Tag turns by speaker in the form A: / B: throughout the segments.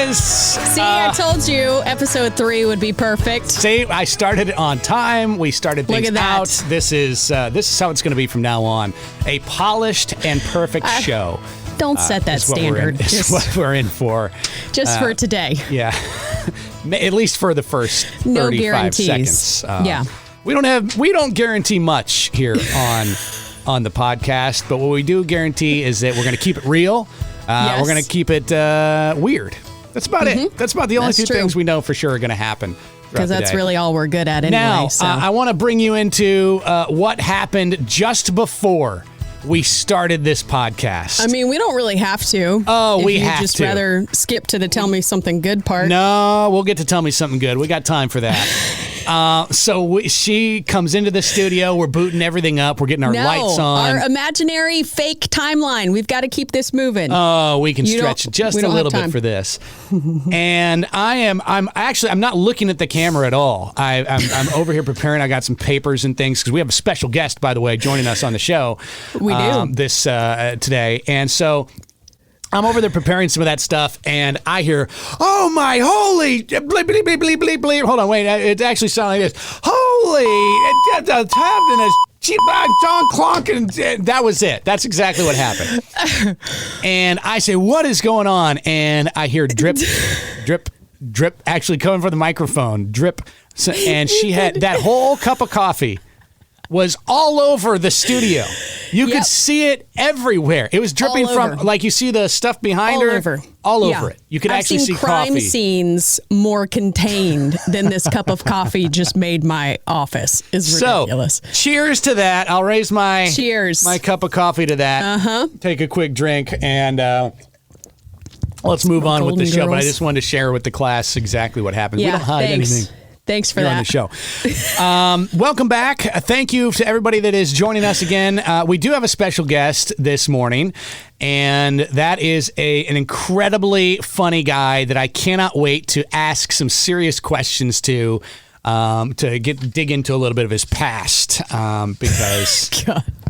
A: is.
B: See, I told you episode 3 would be perfect.
A: See, I started it on time. We started things
B: Look at that.
A: out. This is how it's going to be from now on. A polished and perfect show.
B: Don't set that standard.
A: It's what we're in for.
B: Just for today.
A: Yeah. At least for the first 35
B: No guarantees.
A: seconds.
B: Yeah.
A: We don't guarantee much here on the podcast, but what we do guarantee is that we're going to keep it real.
B: Yes.
A: We're going to keep it weird. That's about it. That's about the only two things we know for sure are going to happen.
B: Because that's really all we're good at anyway.
A: Now,
B: so.
A: I want to bring you into what happened just before we started this podcast.
B: I mean, we don't really have to.
A: Oh, we have to.
B: If you just rather skip to the tell me something good part.
A: No, we'll get to tell me something good. We got time for that. She comes into the studio. We're booting everything up. We're getting our lights on.
B: Our imaginary fake timeline. We've got to keep this moving.
A: Oh, we can stretch just a little bit for this. And I'm not looking at the camera at all. I'm over here preparing. I got some papers and things because we have a special guest, by the way, joining us on the show.
B: We do.
A: Today. And so I'm over there preparing some of that stuff, and I hear, "Oh my holy bleep bleep bleep bleep bleep bleep." Hold on, wait. It actually sounded like this. Holy, and that was it. That's exactly what happened. And I say, "What is going on?" And I hear drip, drip, drip. Actually, coming from the microphone, drip. So, and she had that whole cup of coffee. Was all over the studio. You could see it everywhere. It was dripping from, like you see the stuff behind her. All over it. You could actually see coffee.
B: I've seen crime scenes more contained than this cup of coffee just made my office. Is ridiculous.
A: So, cheers to that. I'll raise my cup of coffee to that. Take a quick drink and let's move on with the show. But I just wanted to share with the class exactly what happened. We don't hide anything.
B: Thanks for that.
A: On the show. Welcome back. Thank you to everybody that is joining us again. We do have a special guest this morning, and that is an incredibly funny guy that I cannot wait to ask some serious questions to dig into a little bit of his past because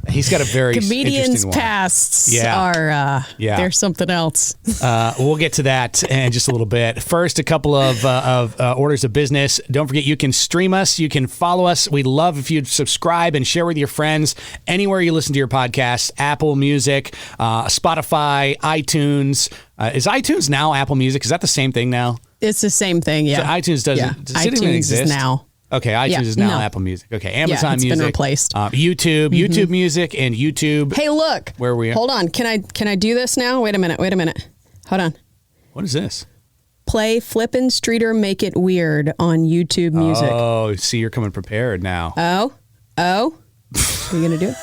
A: he's got a very
B: comedians'
A: interesting
B: pasts are they're something else.
A: We'll get to that in just a little bit. First, a couple of orders of business. Don't forget, you can stream us. You can follow us. We'd love if you'd subscribe and share with your friends anywhere you listen to your podcast. Apple Music, Spotify, iTunes. Is iTunes now Apple Music? Is that the same thing now?
B: It's the same thing, yeah.
A: So iTunes doesn't.
B: Yeah.
A: Does it even exist?
B: Is now.
A: Okay, iTunes is now Apple Music. Okay, Amazon
B: it's
A: Music.
B: Been replaced.
A: YouTube, YouTube Music, and YouTube.
B: Hey, look.
A: Where are we at?
B: Hold on. Can I do this now? Wait a minute. Hold on.
A: What is this?
B: Play Flippin' Streeter Make It Weird on YouTube Music.
A: Oh, see, you're coming prepared now.
B: Oh. Are you going to do it?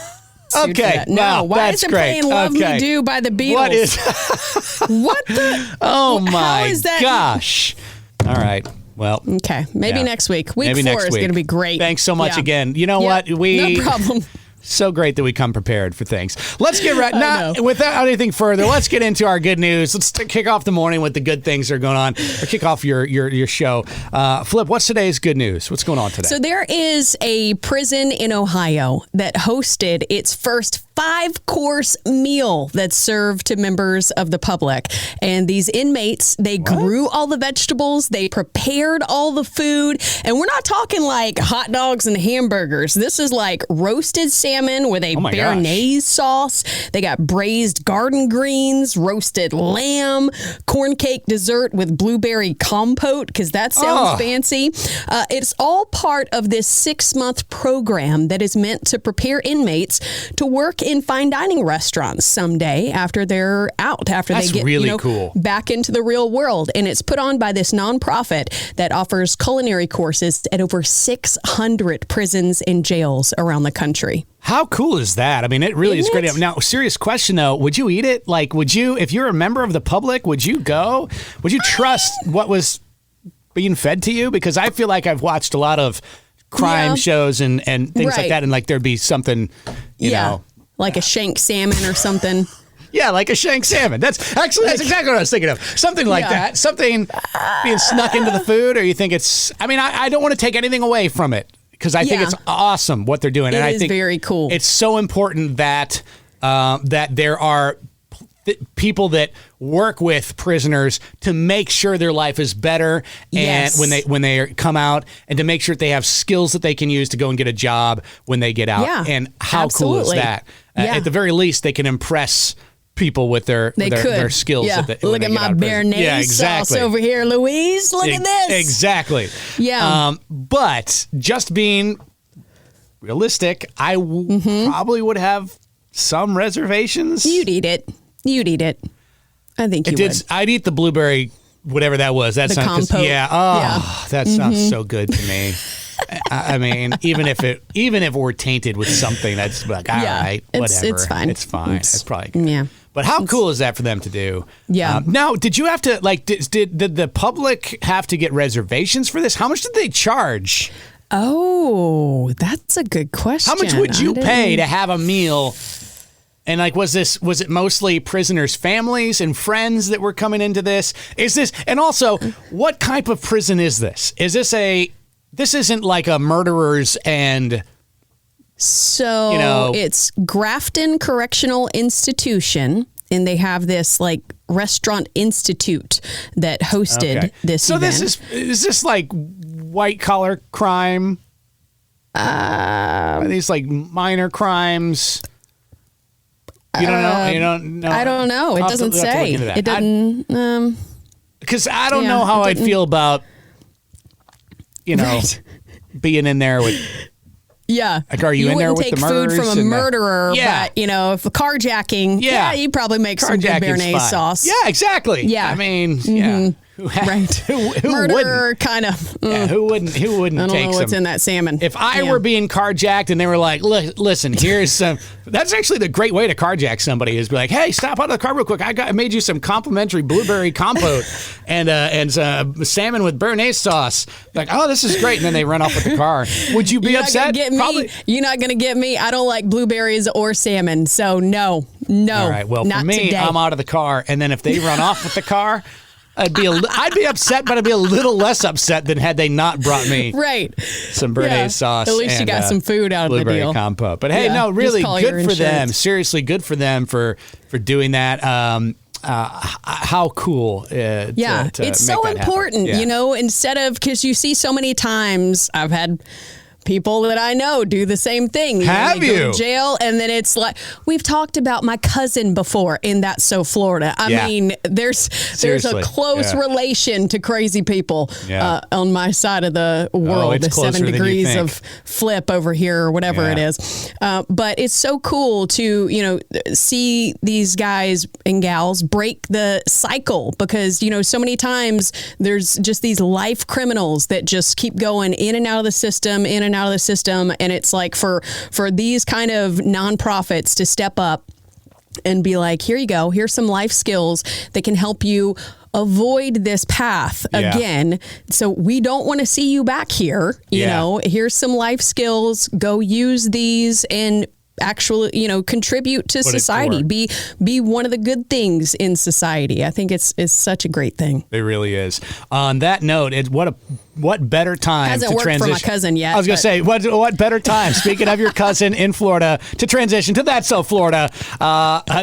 A: Okay,
B: no. Why
A: that's
B: is it
A: great.
B: playing Love Me Do by the Beatles?
A: What is?
B: What the?
A: Oh my
B: how is that?
A: gosh! All right. Well.
B: Okay. Maybe next week. Week 4 is going to be great.
A: Thanks so much again. You know what?
B: No problem.
A: So great that we come prepared for things. Let's get right now. Without anything further, let's get into our good news. Let's kick off the morning with the good things that are going on, or kick off your show. Flip, what's today's good news? What's going on today?
B: So there is a prison in Ohio that hosted its first 5-course meal that's served to members of the public. And these inmates, they grew all the vegetables, they prepared all the food, and we're not talking like hot dogs and hamburgers. This is like roasted salmon with a béarnaise sauce. They got braised garden greens, roasted lamb, corn cake dessert with blueberry compote, because that sounds fancy. It's all part of this 6-month program that is meant to prepare inmates to work in fine dining restaurants someday after they're out, after they get
A: really cool.
B: back into the real world. And it's put on by this nonprofit that offers culinary courses at over 600 prisons and jails around the country.
A: How cool is that? I mean, it really is great. Now, serious question though, would you eat it? Like, would you, if you're a member of the public, would you go? Would you trust what was being fed to you? Because I feel like I've watched a lot of crime shows and things like that, and like there'd be something, you know.
B: Like a shank salmon or something.
A: Yeah, like a shank salmon. That's exactly what I was thinking of. Something like that. Something being snuck into the food, or you think it's, I mean, I don't want to take anything away from it because I think it's awesome what they're doing. And I think
B: very cool.
A: It's so important that that there are people that work with prisoners to make sure their life is better, and when they come out, and to make sure that they have skills that they can use to go and get a job when they get out.
B: Yeah,
A: and how
B: absolutely.
A: cool is that? At the very least, they can impress people with their skills.
B: Yeah. Look at my béarnaise sauce over here, Louise. Look at this.
A: Exactly.
B: Yeah.
A: But just being realistic, I probably would have some reservations.
B: You'd eat it. I think you would.
A: I'd eat the blueberry, whatever that was. That's
B: the compote.
A: Yeah. Oh, that sounds so good to me. I mean, even if we're tainted with something, that's like, all right, whatever.
B: It's fine.
A: It's fine. It's probably good.
B: Yeah.
A: But how cool is that for them to do?
B: Yeah.
A: Now, did you have to, did the public have to get reservations for this? How much did they charge?
B: Oh, that's a good question.
A: How much would you pay to have a meal? And was it mostly prisoners' families and friends that were coming into this? And also, what type of prison is this? This isn't like a murderers and...
B: So it's Grafton Correctional Institution, and they have this restaurant institute that hosted this event.
A: So is this like white collar crime? Are these minor crimes? You don't know? You don't know?
B: I don't know. It doesn't say. It doesn't.
A: Because I don't know how I'd feel about, being in there with.
B: Yeah.
A: Are you in there with the murderers?
B: You wouldn't take food from a murderer, but, if a carjacking, you'd probably make some good béarnaise sauce.
A: Yeah, exactly.
B: Yeah.
A: I mean, yeah.
B: Right.
A: Who
B: Murderer,
A: wouldn't?
B: kind of.
A: Yeah, who wouldn't
B: I don't
A: take
B: know what's in that salmon.
A: If I were being carjacked and they were like, listen, here's some, that's actually the great way to carjack somebody is be like, hey, stop out of the car real quick. I made you some complimentary blueberry compote and salmon with béarnaise sauce. Like, oh, this is great. And then they run off with the car. Would you be upset?
B: Probably. You're not going to get me. I don't like blueberries or salmon. So no.
A: All right. Well, for me,
B: today.
A: I'm out of the car. And then if they run off with the car, I'd be upset, but I'd be a little less upset than had they not brought me some béarnaise sauce.
B: At least you got some food out of the deal.
A: Blueberry compote. But hey, no, really good for them. Seriously, good for them for doing that. How cool.
B: It's so important, instead of, because you see so many times I've had people that I know do the same thing.
A: Have you?
B: Go to jail, and then it's like, we've talked about my cousin before in That's So Florida. I mean, there's a close relation to crazy people on my side of the world. The 7 degrees of flip over here or whatever it is. But it's so cool to, see these guys and gals break the cycle, because, so many times there's just these life criminals that just keep going in and out of the system, and it's like for these kind of nonprofits to step up and be like, here you go, here's some life skills that can help you avoid this path again. So we don't want to see you back here. You know, here's some life skills, go use these and actually, contribute to society, be one of the good things in society. I think it's such a great thing.
A: It really is. On that note, what better time
B: Hasn't
A: to
B: worked
A: transition?
B: for my cousin yet.
A: I was going to say, what better time, speaking of your cousin in Florida, to transition to That's So Florida,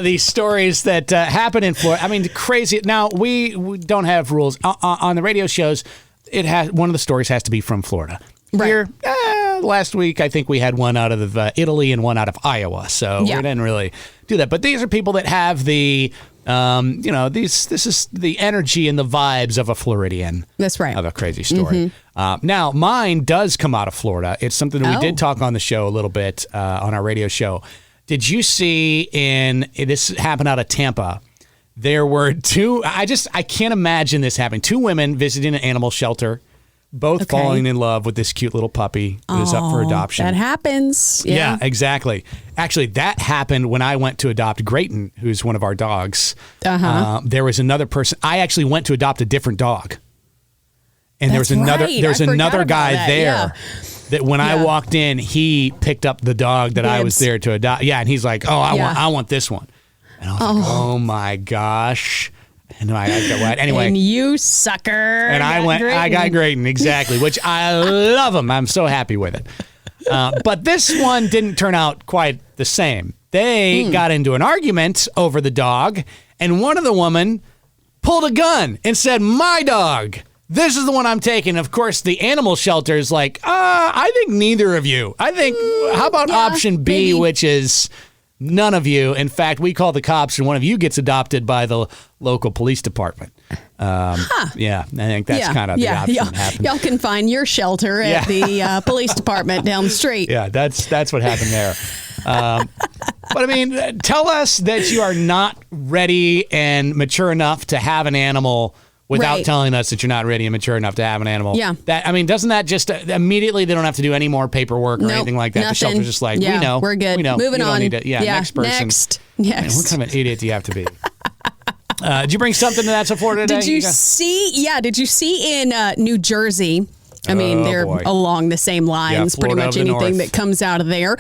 A: these stories that happen in Florida. I mean, crazy. Now, we don't have rules. On the radio shows, one of the stories has to be from Florida.
B: Right.
A: Here, last week, I think we had one out of Italy and one out of Iowa, so we didn't really do that. But these are people that have the, this is the energy and the vibes of a Floridian.
B: That's right.
A: Of a crazy story. Now, mine does come out of Florida. It's something that we did talk on the show a little bit on our radio show. Did you see this happened out of Tampa? There were two, I can't imagine this happening. Two women visiting an animal shelter. Both falling in love with this cute little puppy that is up for adoption.
B: That happens.
A: Yeah, exactly. Actually, that happened when I went to adopt Grayton, who's one of our dogs. There was another person. I actually went to adopt a different dog. And there was another guy there that when I walked in, he picked up the dog that I was there to adopt. Yeah, and he's like, I want this one. And I was like, oh my gosh. And anyway,
B: and you sucker.
A: And I got Grayton, exactly, which I love him. I'm so happy with it. But this one didn't turn out quite the same. They got into an argument over the dog, And one of the women pulled a gun and said, my dog. This is the one I'm taking. Of course, the animal shelter is like, I think neither of you. I think, how about option B, maybe. Which is none of you. In fact, we call the cops and one of you gets adopted by the local police department. Yeah, I think that's kind of the option that happened.
B: Y'all can find your shelter at the police department down the street.
A: Yeah, that's what happened there. But I mean, tell us that you are not ready and mature enough to have an animal without telling us that you're not ready and mature enough to have an animal.
B: Yeah.
A: Doesn't that just immediately they don't have to do any more paperwork or anything like that?
B: Nothing.
A: The shelter's just like, we know.
B: We're good.
A: We know.
B: Moving on.
A: Next person.
B: Next.
A: Man, what kind of an idiot do you have to be? Did you bring something to that support today?
B: Did you see in New Jersey? I mean, they're along the same lines, pretty much anything that comes out of there.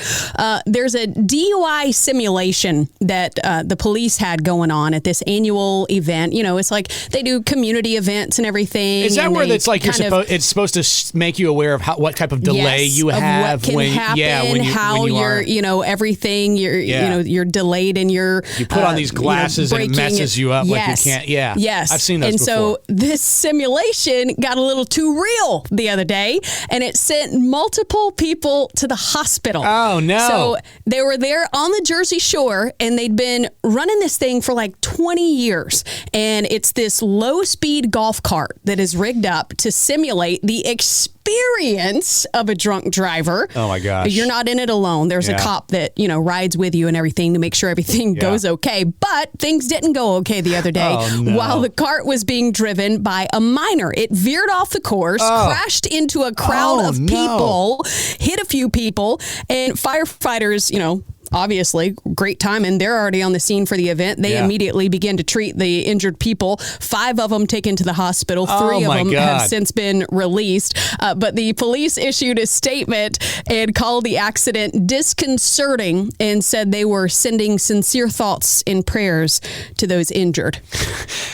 B: There's a DUI simulation that the police had going on at this annual event. You know, it's like they do community events and everything.
A: Is that where it's like it's supposed to make you aware of what type of delay you have
B: what can happen, how you're, everything you're delayed and you're
A: you put on these glasses and it messes you up like you can't. Yeah.
B: Yes.
A: I've seen those before.
B: So this simulation got a little too real the other day, and it sent multiple people to the hospital.
A: Oh, no.
B: So they were there on the Jersey Shore, and they'd been running this thing for like 20 years. And it's this low-speed golf cart that is rigged up to simulate the experience of a drunk driver.
A: Oh, my gosh.
B: You're not in it alone. There's a cop that, rides with you and everything to make sure everything goes okay. But things didn't go okay the other day while the cart was being driven by a minor. It veered off the course, crashed into a crowd of people, hit a few people, and firefighters, obviously, great timing. They're already on the scene for the event. They immediately begin to treat the injured people. 5 of them taken to the hospital. 3 of them have since been released. But the police issued a statement and called the accident disconcerting and said they were sending sincere thoughts and prayers to those injured.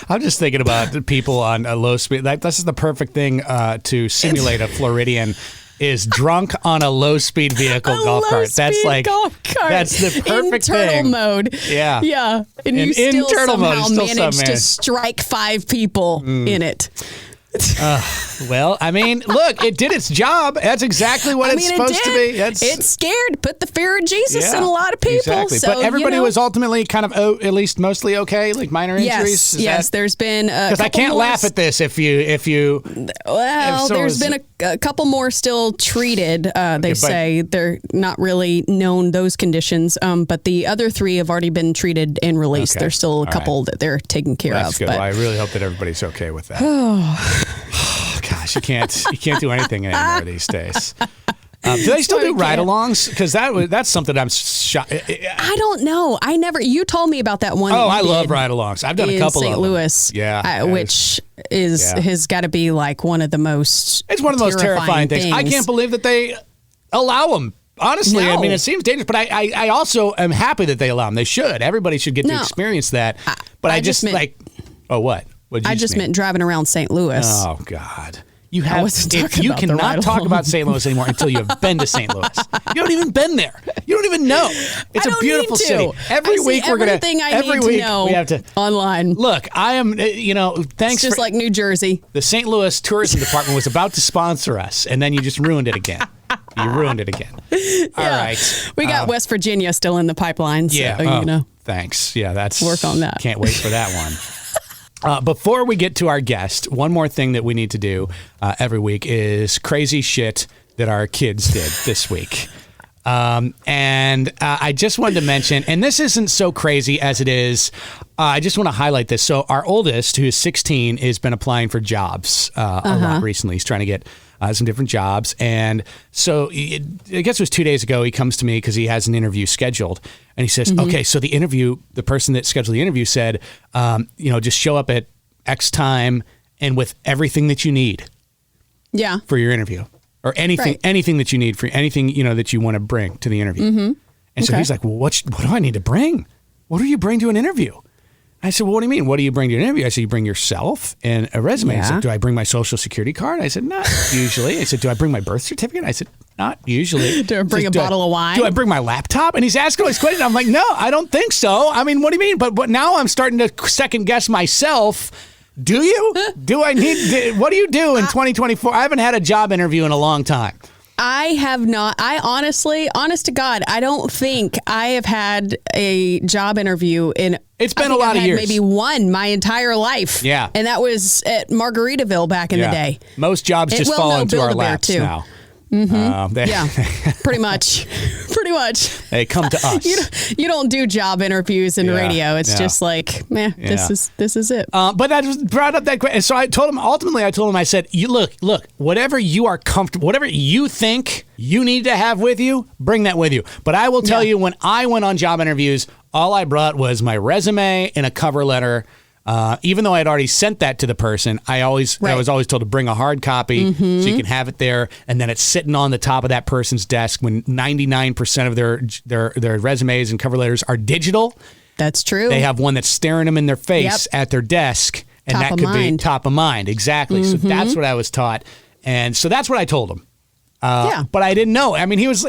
A: I'm just thinking about the people on a low speed. This is the perfect thing to simulate a Floridian. Is drunk on a low-speed vehicle golf cart. That's like that's the perfect
B: thing. In turtle mode.
A: Yeah.
B: Yeah. And you still somehow managed to strike 5 people in it.
A: Well, I mean, look, it did its job. That's exactly what it's supposed to be.
B: It scared, put the fear of Jesus in a lot of people.
A: Exactly.
B: So,
A: but everybody was ultimately kind of, at least mostly okay, like minor injuries.
B: Yes, there's been
A: because I can't laugh at this if you.
B: Well, there's been a couple more still treated. They say they're not really known those conditions, but the other 3 have already been treated and released. There's still a couple that they're taking care of.
A: That's good. Well, I really hope that everybody's okay with that. Oh, gosh, you can't do anything anymore these days. Do they still do ride-alongs? Because that's something I'm shocked.
B: I don't know. You told me about that one.
A: Oh, I love ride-alongs. I've done a couple of them.
B: St. Louis.
A: Yeah.
B: Which has got to be like one of the most
A: It's one of the most terrifying things. I can't believe that they allow them. Honestly, I mean, it seems dangerous, but I also am happy that they allow them. They should. Everybody should get to experience that. But I just what? I
B: just meant driving around St. Louis.
A: Oh, God. You cannot talk about St. Louis anymore until you have been to St. Nouis. You haven't even been there. You don't even know. It's a beautiful city. Every week we're going to. Every week we have to
B: online.
A: Look, I am. Thanks.
B: It's just like New Jersey.
A: The St. Louis Tourism Department was about to sponsor us, and then you just ruined it again. You ruined it again. All right.
B: We got West Virginia still in the pipeline. So,
A: thanks. Yeah, that's
B: work on that.
A: Can't wait for that one. Before we get to our guest, one more thing that we need to do every week is crazy shit that our kids did this week. And I just wanted to mention, and this isn't so crazy as it is, I just want to highlight this. So our oldest, who is 16, has been applying for jobs a lot recently. He's trying to get some different jobs. And so I guess it was 2 days ago, he comes to me because he has an interview scheduled. And he says, okay, so the person that scheduled the interview said, just show up at X time and with everything that you need for your interview. Or anything that you need for anything, that you want to bring to the interview. And so he's like, well, what do I need to bring? What do you bring to an interview? I said, well, what do you mean? What do you bring to an interview? I said, you bring yourself and a resume. He said, do I bring my social security card? I said, not usually. I said, do I bring my birth certificate? I said, not usually.
B: Do I bring a bottle of wine?
A: Do I bring my laptop? And he's asking all these questions. I'm like, no, I don't think so. I mean, what do you mean? But now I'm starting to second guess myself. Do you? What do you do in 2024? I haven't had a job interview in a long time.
B: I have not. I honestly, honest to God, I don't think I have had a job interview in.
A: It's been a lot of years.
B: Maybe one my entire life.
A: Yeah.
B: And that was at Margaritaville back in the day.
A: Most jobs just fall into our laps now.
B: Mm-hmm. Pretty much.
A: They come to us.
B: You don't do job interviews in radio. It's just like, this is it.
A: But I just brought up that question. So I told him, I said, look, whatever you are comfortable, whatever you think you need to have with you, bring that with you. But I will tell you, when I went on job interviews, all I brought was my resume and a cover letter. Even though I had already sent that to the person, I was always told to bring a hard copy so you can have it there, and then it's sitting on the top of that person's desk when 99% of their resumes and cover letters are digital.
B: That's true.
A: They have one that's staring them in their face at their desk, and that could be top of mind. Exactly. So that's what I was taught, and so that's what I told him. But I didn't know. I mean, he's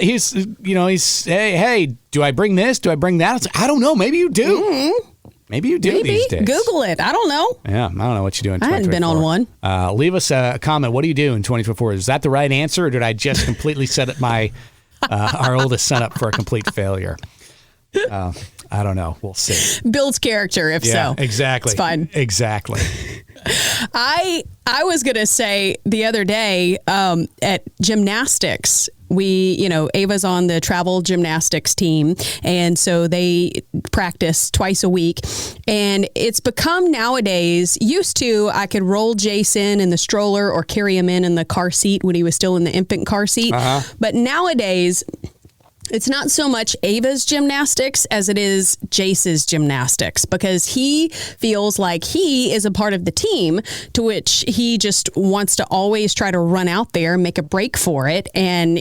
A: hey, do I bring this? Do I bring that? I was like, I don't know. Maybe you do. Maybe you do these days.
B: Google it. I don't know.
A: Yeah, I don't know what you do in 2024.
B: I hadn't been on one.
A: Leave us a comment. What do you do in 2024? Is that the right answer, or did I just completely set up our oldest son up for a complete failure? I don't know. We'll see.
B: Builds character, if so.
A: Exactly.
B: It's fine.
A: Exactly.
B: I was going to say the other day at gymnastics, Ava's on the travel gymnastics team, and so they practice twice a week. And it's become nowadays, used to, I could roll Jason in the stroller or carry him in the car seat when he was still in the infant car seat. But nowadays, it's not so much Ava's gymnastics as it is Jace's gymnastics, because he feels like he is a part of the team, to which he just wants to always try to run out there, make a break for it, and,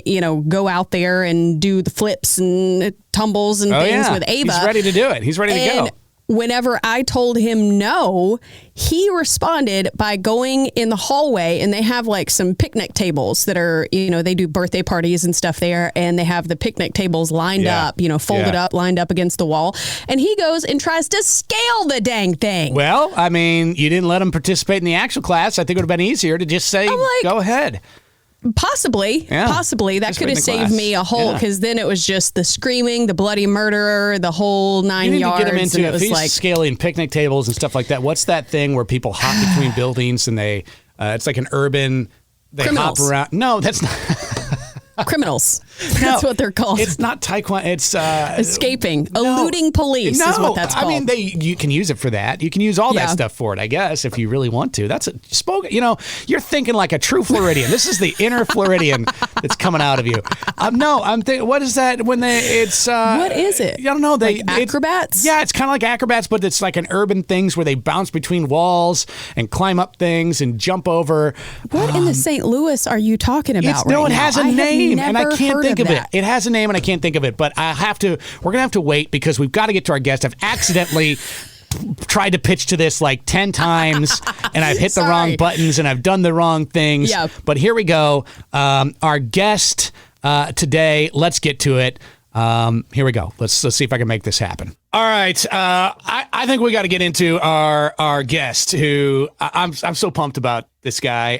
B: go out there and do the flips and tumbles and things with Ava.
A: He's ready to do it. He's ready to go.
B: Whenever I told him no, he responded by going in the hallway, and they have like some picnic tables that are, they do birthday parties and stuff there, and they have the picnic tables lined up, folded up, lined up against the wall. And he goes and tries to scale the dang thing.
A: Well, I mean, you didn't let him participate in the actual class. I think it would have been easier to just say, go ahead.
B: Possibly. That could have saved me a whole, because then it was just the screaming, the bloody murderer, the whole 9 yards.
A: To get him into,
B: and it was
A: if he's
B: like
A: scaling picnic tables and stuff like that. What's that thing where people hop between buildings and they? It's like an urban. They
B: Criminals.
A: hop around. No, that's not.
B: Criminals. That's what they're called.
A: It's not taekwondo. It's
B: escaping, eluding police is what that's called.
A: I mean, you can use it for that. You can use all that stuff for it, I guess, if you really want to. That's you're thinking like a true Floridian. This is the inner Floridian that's coming out of you. No, I'm thinking, what is that when it's
B: what is it?
A: I don't know.
B: Acrobats?
A: It's kind of like acrobats, but it's like an urban things where they bounce between walls and climb up things and jump over.
B: What in the St. Louis are you talking about right now?
A: It has a name, and I can't think of it.
B: that.
A: It has a name, and I can't think of it. But we're going to have to wait, because we've got to get to our guest. I've accidentally tried to pitch to this like 10 times, and I've hit the wrong buttons, and I've done the wrong things.
B: Yeah.
A: But here we go. Our guest today, let's get to it. Here we go. Let's see if I can make this happen. All right. I think we got to get into our guest, who I'm so pumped about this guy.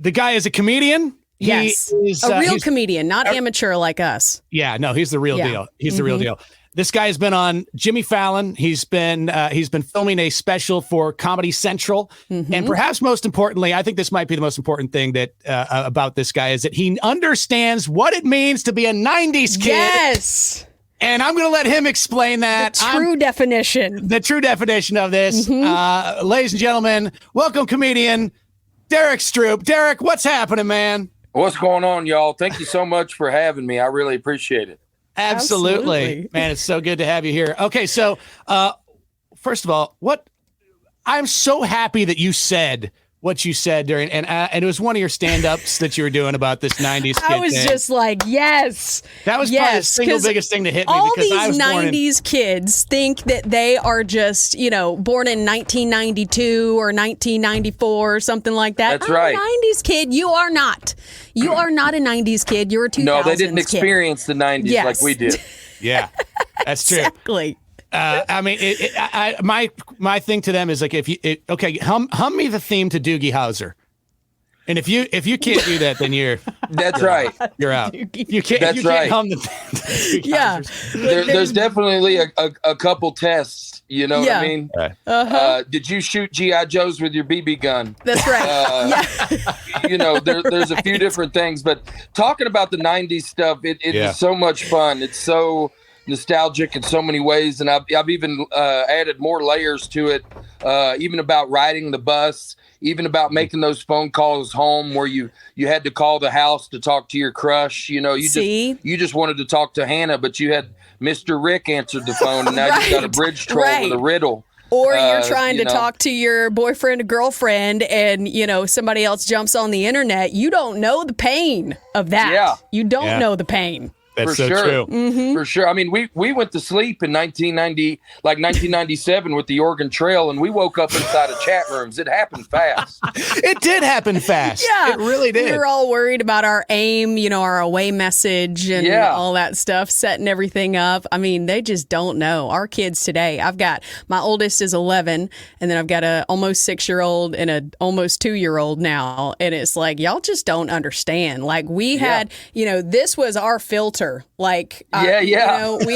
A: The guy is a comedian.
B: Yes, he's a real comedian, not amateur like us.
A: Yeah, no, he's the real deal. He's the real deal. This guy has been on Jimmy Fallon. He's been filming a special for Comedy Central, and perhaps most importantly, I think this might be the most important thing that about this guy is that he understands what it means to be a '90s kid.
B: Yes.
A: And I'm going to let him explain that.
B: The true definition
A: of this. Ladies and gentlemen, welcome comedian Derrick Stroup. Derrick, what's happening, man?
C: What's going on, y'all? Thank you so much for having me. I really appreciate it.
A: Absolutely. Man, it's so good to have you here. Okay, so first of all, I'm so happy that you said what you said during, and it was one of your stand-ups that you were doing about this 90s kid
B: I was
A: thing.
B: just like, yes.
A: That was probably the single biggest thing to hit me.
B: All
A: because I
B: these
A: was born
B: 90s kids think that they are just, born in 1992 or 1994 or something like that.
C: That's right.
B: 90s kid, you are not. You are not a 90s kid. You're a 2000s
C: No, they didn't
B: kid.
C: experience the 90s
B: Yes.
C: like we did.
A: Yeah, that's true.
B: Exactly.
A: I mean, my thing to them is like, hum me the theme to Doogie Howser. And if you can't do that, then
C: That's right.
A: You're out. You can't.
C: That's
A: you
C: right.
A: can't hum the Doogie
B: Yeah.
A: Howsers.
C: There's definitely a couple tests. You know what I mean? Did you shoot G.I. Joes with your BB gun?
B: That's right.
C: There's a few different things. But talking about the 90s stuff, it is so much fun. It's so nostalgic in so many ways. And I've even added more layers to it, even about riding the bus, even about making those phone calls home where you had to call the house to talk to your crush. You just wanted to talk to Hannah, but you had Mr. Rick answered the phone, and now you've got a bridge troll with a riddle.
B: Or you're trying to talk to your boyfriend or girlfriend and, somebody else jumps on the internet. You don't know the pain of that.
C: Yeah.
B: You don't know the pain.
A: That's
C: For
A: so
C: sure.
A: true.
B: Mm-hmm.
C: For sure. I mean, we went to sleep in 1997 with the Oregon Trail, and we woke up inside of chat rooms. It happened fast.
A: It did happen fast.
B: Yeah.
A: It really did.
B: We were all worried about our aim, our away message and all that stuff, setting everything up. I mean, they just don't know. Our kids today, my oldest is 11, and then I've got a almost 6-year-old and a almost 2-year-old now. And it's like, y'all just don't understand. Like we had, this was our filter. Like, we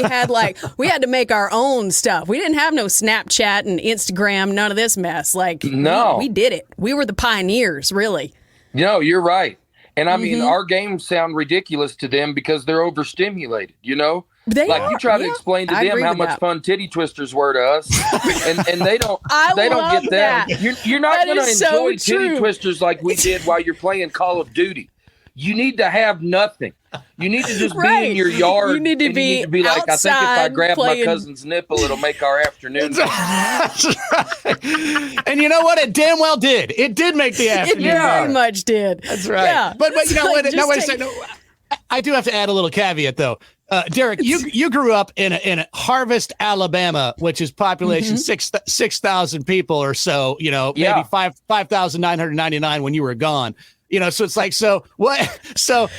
B: had we had to make our own stuff. We didn't have no Snapchat and Instagram, none of this mess. Like,
C: no,
B: we did it. We were the pioneers, really.
C: No, you're right. And I mean, our games sound ridiculous to them because they're overstimulated,
B: They
C: you try to explain to them how much fun titty twisters were to us, and they don't get that. You're not going to enjoy titty twisters like we did while you're playing Call of Duty. You need to have nothing. You need to just be in your yard.
B: You need to be
C: like, I think if I grab
B: playing...
C: my cousin's nipple, it'll make our afternoon.
A: That's right. And you know what? It damn well did. It did make the afternoon.
B: It very much did.
A: That's right.
B: Yeah.
A: But you know what? Wait a second. I do have to add a little caveat, though. Derrick, you grew up in a Harvest, Alabama, which is population 6,000 people or so. Maybe 5,999 when you were gone. So it's like, so what? So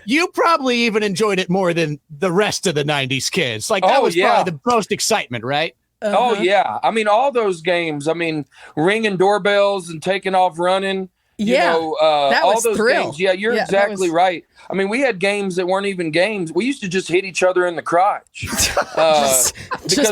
A: you probably even enjoyed it more than the rest of the 90s kids. Like that was probably the most excitement, right?
C: Oh, yeah. I mean, all those games, ringing doorbells and taking off running.
B: That
C: all
B: was
C: those
B: thrill.
C: games. Yeah, you're exactly right. I mean, we had games that weren't even games. We used to just hit each other in the crotch because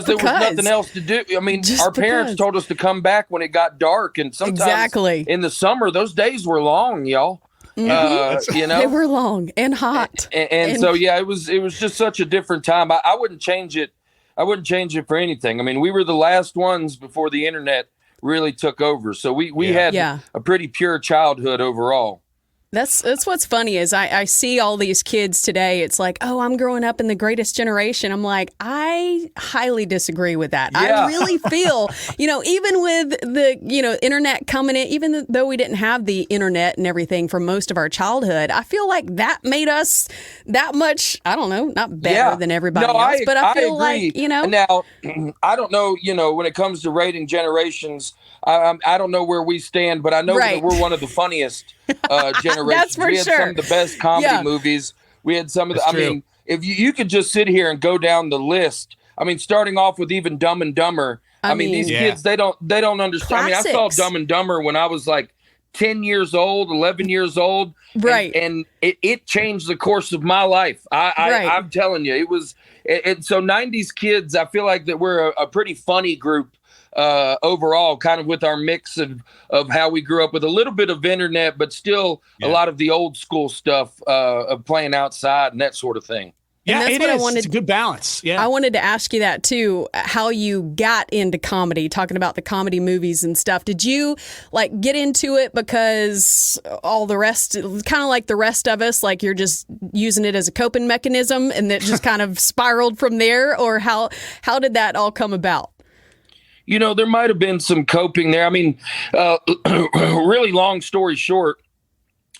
C: there was nothing else to do. I mean, our parents told us to come back when it got dark, and sometimes in the summer, those days were long, y'all.
B: They were long and hot.
C: And so, it was just such a different time. I wouldn't change it. I wouldn't change it for anything. I mean, we were the last ones before the internet really took over. So we had a pretty pure childhood overall.
B: That's what's funny is I see all these kids today. It's like, oh, I'm growing up in the greatest generation. I'm like, I highly disagree with that.
C: Yeah.
B: I really feel, even with the, internet coming in, even though we didn't have the internet and everything for most of our childhood, I feel like that made us that much, I don't know, not better than everybody else, but I feel
C: agree.
B: like,
C: Now, I don't know, when it comes to rating generations, I don't know where we stand, but I know that we're one of the funniest generations.
B: That's for
C: we had some of the best comedy movies. We had some of the. I mean, if you could just sit here and go down the list. I mean, starting off with even Dumb and Dumber. I mean, these kids they don't understand.
B: Classics.
C: I mean, I saw Dumb and Dumber when I was like 10 years old, 11 years old.
B: Right.
C: And it changed the course of my life. I'm telling you, it was. And so 90s kids, I feel like that we're a pretty funny group. Overall, kind of with our mix of how we grew up with a little bit of internet, but still a lot of the old school stuff of playing outside and that sort of thing.
A: Yeah,
B: that's
A: it
B: what
A: is.
B: I wanted.
A: It's a good balance. Yeah,
B: I wanted to ask you that too. How you got into comedy? Talking about the comedy movies and stuff. Did you get into it because all the rest, kind of like the rest of us, like you're just using it as a coping mechanism, and that just kind of spiraled from there, or how did that all come about?
C: There might have been some coping there. I mean, really long story short,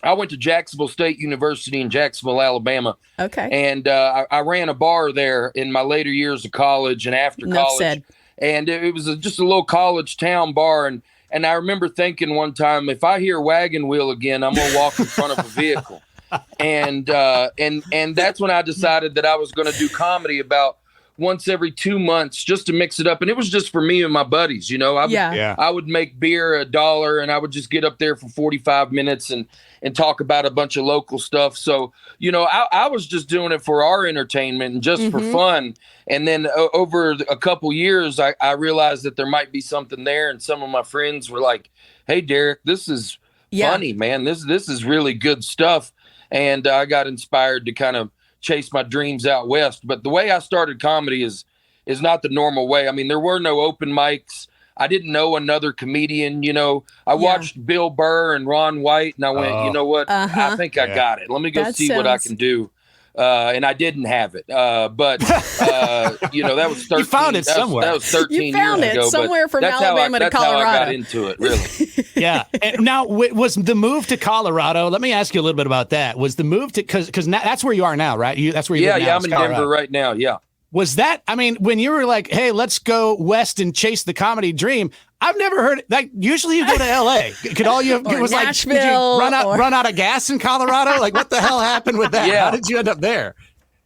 C: I went to Jacksonville State University in Jacksonville, Alabama.
B: Okay.
C: And I ran a bar there in my later years of college and after college. Said. And it was just a little college town bar. And I remember thinking one time, if I hear wagon wheel again, I'm going to walk in front of a vehicle. And that's when I decided that I was going to do comedy about once every 2 months just to mix it up. And it was just for me and my buddies, I would make beer $1 and I would just get up there for 45 minutes and talk about a bunch of local stuff. So, I was just doing it for our entertainment and just for fun. And then over a couple years, I realized that there might be something there. And some of my friends were like, hey, Derrick, this is funny, man. This is really good stuff. And I got inspired to kind of chase my dreams out west. But the way I started comedy is not the normal way. I mean, there were no open mics. I didn't know another comedian. I watched Bill Burr and Ron White, and I went, you know what? I think I got it. Let me go see what I can do. And I didn't have it. But that was 13.
A: You found it somewhere.
C: That was 13
B: you found
C: years
B: it
C: ago.
B: somewhere from Alabama to Colorado.
C: That's how I got into it, really.
A: Yeah. And now, was the move to Colorado? Let me ask you a little bit about that. Was the move to because that's where you are now, right? That's where you live now.
C: Yeah, I'm in Denver right now. Yeah.
A: Was that? I mean, when you were like, "Hey, let's go west and chase the comedy dream," I've never heard like. Usually, you go to L.A. Could all you? It was
B: Nashville,
A: like, did you run out of gas in Colorado? Like, what the hell happened with that?
C: Yeah.
A: How did you end up there?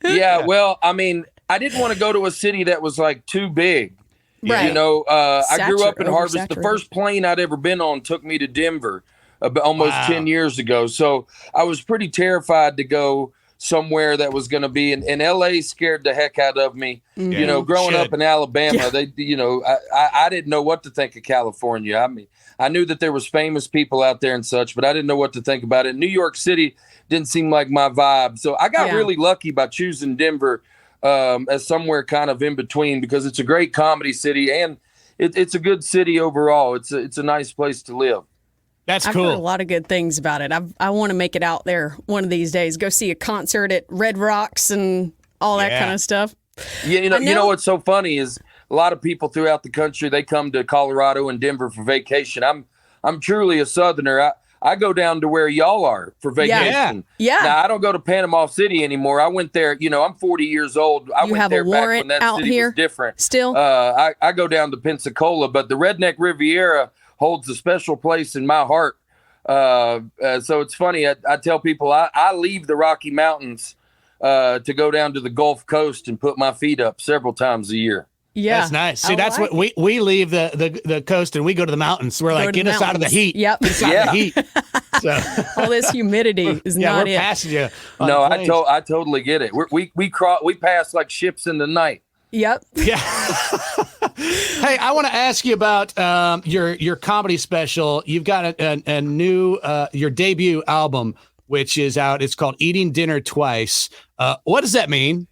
C: Yeah. Well, I mean, I didn't want to go to a city that was like too big.
B: Right.
C: I grew up in Harvest. The first plane I'd ever been on took me to Denver almost 10 years ago. So I was pretty terrified to go somewhere that was going to be in LA. Scared the heck out of me. Growing up in Alabama, I didn't know what to think of California. I mean, I knew that there was famous people out there and such, but I didn't know what to think about it. New York City didn't seem like my vibe. So I got really lucky by choosing Denver as somewhere kind of in between, because it's a great comedy city and it's a good city overall. It's a nice place to live.
A: That's
B: I've
A: cool.
B: heard a lot of good things about it. I want to make it out there one of these days. Go see a concert at Red Rocks and all that kind of stuff.
C: Yeah, you know what's so funny is a lot of people throughout the country, they come to Colorado and Denver for vacation. I'm truly a Southerner. I go down to where y'all are for vacation.
B: Yeah.
C: Now I don't go to Panama City anymore. I went there. I'm 40 years old. I went there back when that city was different.
B: Still,
C: I go down to Pensacola, but the Redneck Riviera holds a special place in my heart. So it's funny. I tell people I leave the Rocky Mountains to go down to the Gulf Coast and put my feet up several times a year.
B: Yeah,
A: that's nice. See, that's what we leave the coast and we go to the mountains. We're like, get us out of the heat.
B: Yep.
A: Get us out of the heat. So
B: all this humidity is not
A: we're
B: it.
A: passing you.
C: No, I totally get it. We pass like ships in the night.
B: Yep.
A: Yeah. Hey, I want to ask you about your comedy special. You've got a new your debut album, which is out. It's called Eating Dinner Twice. What does that mean?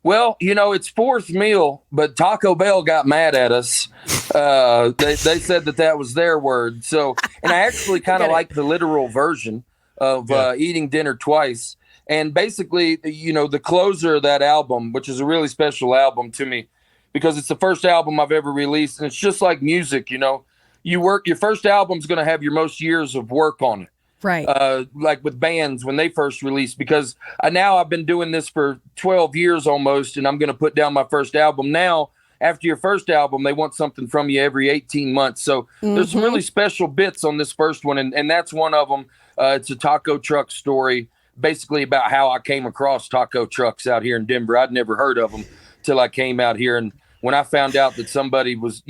C: Well, it's fourth meal, but Taco Bell got mad at us. They said that was their word. So, and I actually kind of like the literal version of Eating Dinner Twice. And basically, the closer of that album, which is a really special album to me, because it's the first album I've ever released. And it's just like music, your first album's going to have your most years of work on it.
B: Right.
C: Like with bands when they first released, because now I've been doing this for 12 years almost, and I'm going to put down my first album. Now, after your first album, they want something from you every 18 months. So there's some really special bits on this first one, and that's one of them. It's a taco truck story, basically about how I came across taco trucks out here in Denver. I'd never heard of them till I came out here, and when I found out that somebody was,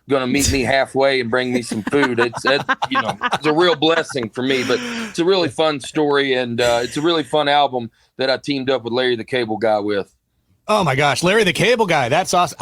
C: going to meet me halfway and bring me some food, it's a real blessing for me. But it's a really fun story, and it's a really fun album that I teamed up with Larry the Cable Guy with.
A: Oh my gosh, Larry the Cable Guy. That's awesome.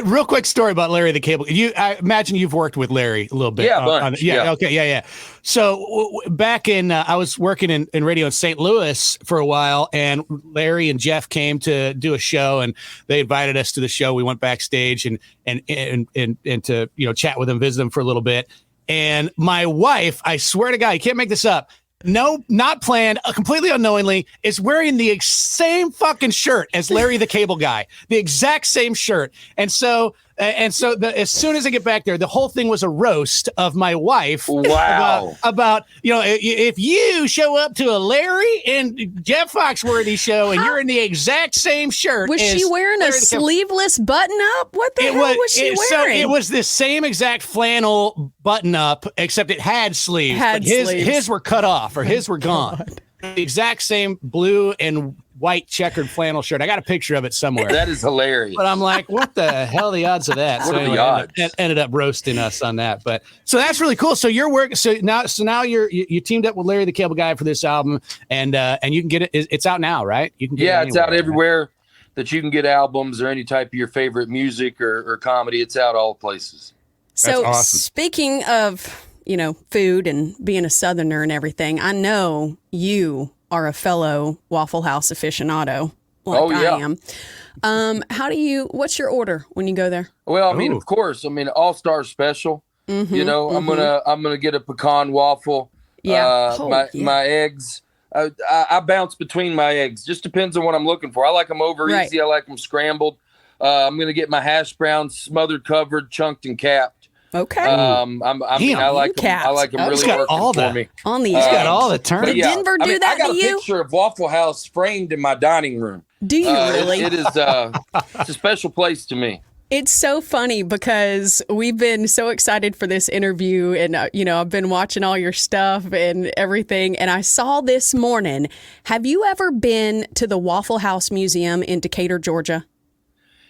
A: Real quick story about Larry the Cable. I imagine you've worked with Larry a little bit.
C: Yeah, a bunch.
A: Okay. Yeah. So back in, I was working in radio in St. Louis for a while, and Larry and Jeff came to do a show, and they invited us to the show. We went backstage and to, chat with them, visit them for a little bit. And my wife, I swear to God, you can't make this up, No, not planned, completely unknowingly, is wearing the same fucking shirt as Larry the Cable Guy, the exact same shirt. And so as soon as I get back there, the whole thing was a roast of my wife.
C: Wow.
A: About if you show up to a Larry and Jeff Foxworthy show and you're in the exact same shirt.
B: Was she wearing a sleeveless button up? What the hell was she wearing?
A: So it was the same exact flannel button up, except it had sleeves. His were cut off or his were gone. The exact same blue and white checkered flannel shirt. I got a picture of it somewhere.
C: That is hilarious.
A: But I'm like, what the hell are the odds of that?
C: What are the odds?
A: Ended up roasting us on that. But so that's really cool. So you're working. So now you teamed up with Larry the Cable Guy for this album, and you can get it. It's out now, right? You can get it
C: it's out everywhere that you can get albums or any type of your favorite music or comedy. It's out all places.
B: So
A: awesome.
B: Speaking of food and being a Southerner and everything, I know you are a fellow Waffle House aficionado I am. What's your order when you go there?
C: Well, I mean, of course, All-Star Special. I'm gonna get a pecan waffle. Yeah. My eggs. I bounce between my eggs. Just depends on what I'm looking for. I like them over easy. I like them scrambled. I'm gonna get my hash browns smothered, covered, chunked, and capped.
B: Okay.
C: I like them. I like them really working for me.
B: On the
A: He's got all the terms.
B: Did Denver do that to you?
C: I got a picture of Waffle House framed in my dining room.
B: Do you really?
C: It is. It's a special place to me.
B: It's so funny because we've been so excited for this interview, and I've been watching all your stuff and everything, and I saw this morning. Have you ever been to the Waffle House Museum in Decatur, Georgia?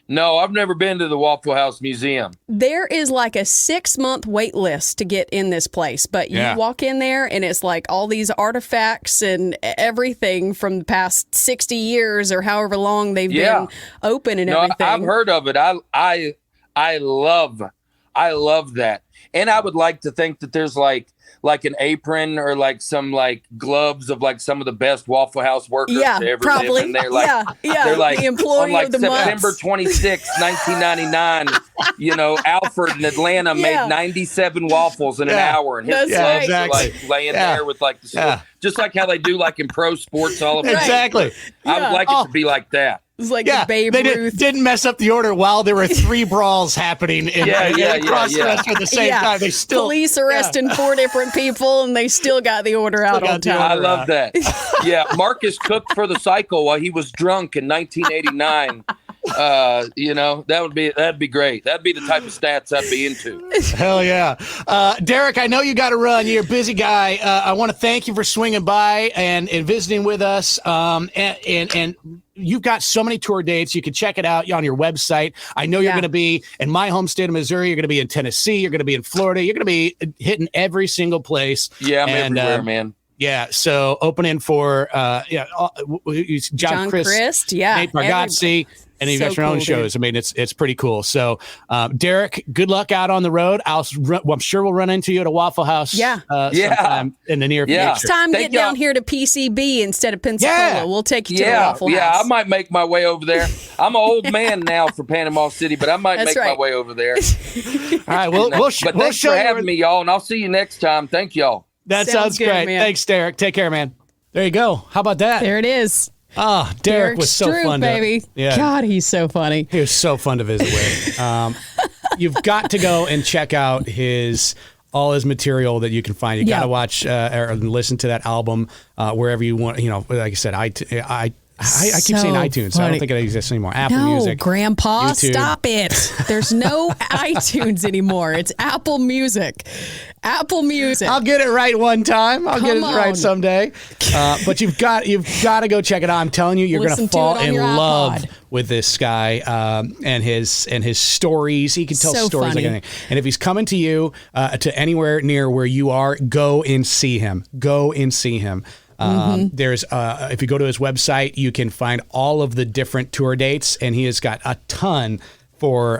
C: No, I've never been to the Waffle House Museum.
B: There is like a 6-month wait list to get in this place, but you walk in there and it's like all these artifacts and everything from the past 60 years or however long they've been open and everything.
C: I've heard of it. I love that. And I would like to think that there's like an apron or like some like gloves of like some of the best Waffle House workers to ever live in there. Like, they're like
B: the employee
C: on like
B: of the
C: September
B: month.
C: 26, 1999, Alfred in Atlanta made 97 waffles in an hour, and his gloves are like laying there with like the just like how they do like in pro sports all of
A: Exactly.
C: I would like it to be like that.
B: It's like the Babe Ruth.
A: Didn't mess up the order while there were 3 brawls happening across the restaurant at the same time. They still
B: police arresting 4 different people, and they still got the order out on time.
C: I love that. Marcus cooked for the Cycle while he was drunk in 1989. That'd be great. That'd be the type of stats I'd be into.
A: Hell yeah. Derrick, I know you got to run. You're a busy guy. I want to thank you for swinging by and visiting with us. And you've got so many tour dates. You can check it out on your website. I know you're going to be in my home state of Missouri. You're going to be in Tennessee. You're going to be in Florida. You're going to be hitting every single place.
C: Yeah, I'm everywhere, man.
A: Yeah, so opening for John Christ, Nate Bargatze, and you got your own shows. Dude. I mean, it's pretty cool. So, Derrick, good luck out on the road. I'm sure we'll run into you at a Waffle House. Sometime in the near future.
B: Next time, get down here to PCB instead of Pensacola. We'll take you to the Waffle House.
C: Yeah, I might make my way over there. I'm an old man now for Panama City, but I might make my way over there.
A: All right,
C: thanks for having me, y'all, and I'll see you next time. Thank y'all.
A: That sounds great. Man. Thanks, Derrick. Take care, man. There you go. How about that?
B: There it is.
A: Oh, Derrick was so
B: Stroup,
A: fun.
B: Baby. God, he's so funny.
A: He was so fun to visit with. You've got to go and check out all his material that you can find. You got to watch or listen to that album wherever you want. Like I said, I keep saying iTunes. So I don't think it exists anymore. Apple Music.
B: Grandpa,
A: YouTube.
B: stop it. There's no iTunes anymore. It's Apple Music. Apple Music.
A: I'll get it right one time. I'll get it right someday. But you've got to go check it out. I'm telling you, you're going to fall in love with this guy and his stories. He can tell stories like anything. And if he's coming to you to anywhere near where you are, go and see him. Go and see him. There's if you go to his website, you can find all of the different tour dates, and he has got a ton for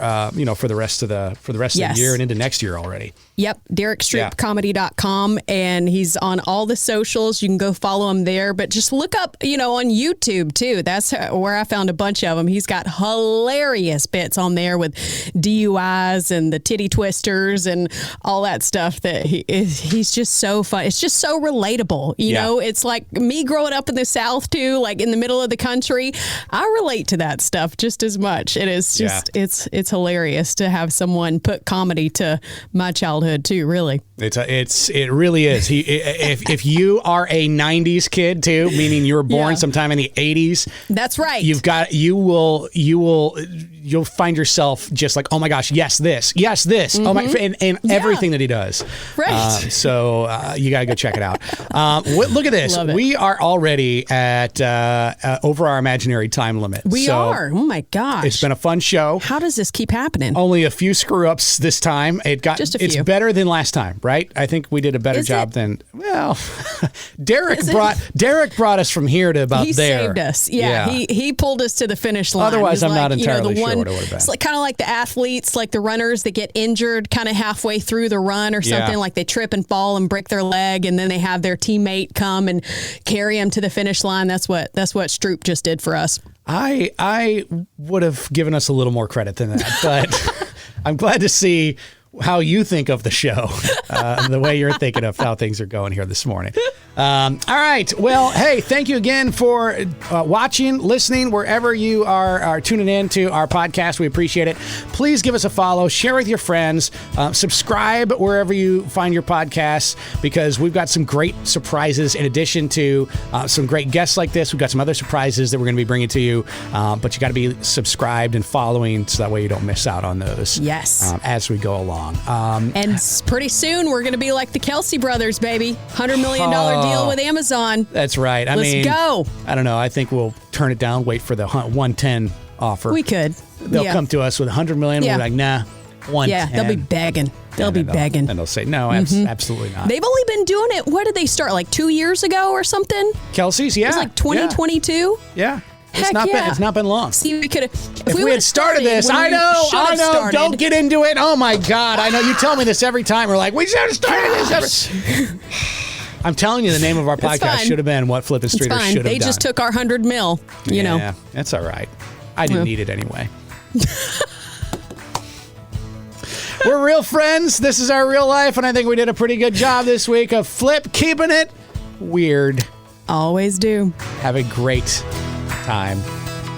A: for the rest of the year and into next year already.
B: Yep, DerrickStroupComedy.com, and he's on all the socials. You can go follow him there, but just look up, on YouTube too. That's where I found a bunch of them. He's got hilarious bits on there with DUIs and the titty twisters and all that stuff. That he's just so fun. It's just so relatable. It's like me growing up in the South too, like in the middle of the country. I relate to that stuff just as much. It is just it's hilarious to have someone put comedy to my childhood too, really.
A: It really is. If you are a 90s kid too, meaning you were born sometime in the 80s.
B: That's right.
A: You'll find yourself just like, oh my gosh, yes this. Oh my, and everything that he does.
B: Right.
A: So you got to go check it out. Look at this. We are already at over our imaginary time limit.
B: We are. Oh my gosh.
A: It's been a fun show.
B: How does this keep happening?
A: Only a few screw ups this time.
B: Just a few.
A: It's better than last time, right? I think we did a better job than Derrick brought us from here to about there.
B: He saved us. Yeah. He pulled us to the finish line.
A: Otherwise, I'm not entirely sure what it would have been.
B: It's like kind of like the athletes, like the runners that get injured kind of halfway through the run or something, like they trip and fall and break their leg, and then they have their teammate come and carry them to the finish line. That's what Stroup just did for us.
A: I would have given us a little more credit than that, but I'm glad to see how you think of the show, the way you're thinking of how things are going here this morning. All right. Well, hey, thank you again for watching, listening, wherever you are tuning in to our podcast. We appreciate it. Please give us a follow, share with your friends, subscribe wherever you find your podcasts, because we've got some great surprises in addition to some great guests like this. We've got some other surprises that we're going to be bringing to you, but you got to be subscribed and following so that way you don't miss out on those.
B: Yes.
A: As we go along.
B: And pretty soon we're going to be like the Kelsey brothers, baby. $100 million deal with Amazon.
A: That's right.
B: Let's go.
A: I don't know. I think we'll turn it down, wait for the 110 offer.
B: We could.
A: They'll come to us with $100 million.
B: Yeah.
A: We're like, nah, 110.
B: Yeah, they'll be begging. They'll be begging.
A: And they'll say, no, absolutely not.
B: They've only been doing it. What did they start? Like 2 years ago or something?
A: Kelsey's, yeah.
B: It was like 2022?
A: Yeah. It's not been long.
B: See, we could have.
A: If we had started this, I know. Don't get into it. Oh my God, I know. You tell me this every time. We're like, we should have started this. I'm telling you, the name of our podcast should have been "What Flippin' Streeters Should Have Done."
B: They just took our 100 mil. You know.
A: Yeah, that's all right. I didn't need it anyway. We're real friends. This is our real life, and I think we did a pretty good job this week of keeping it weird.
B: Always do.
A: Have a great time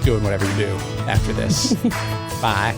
A: doing whatever you do after this. Bye.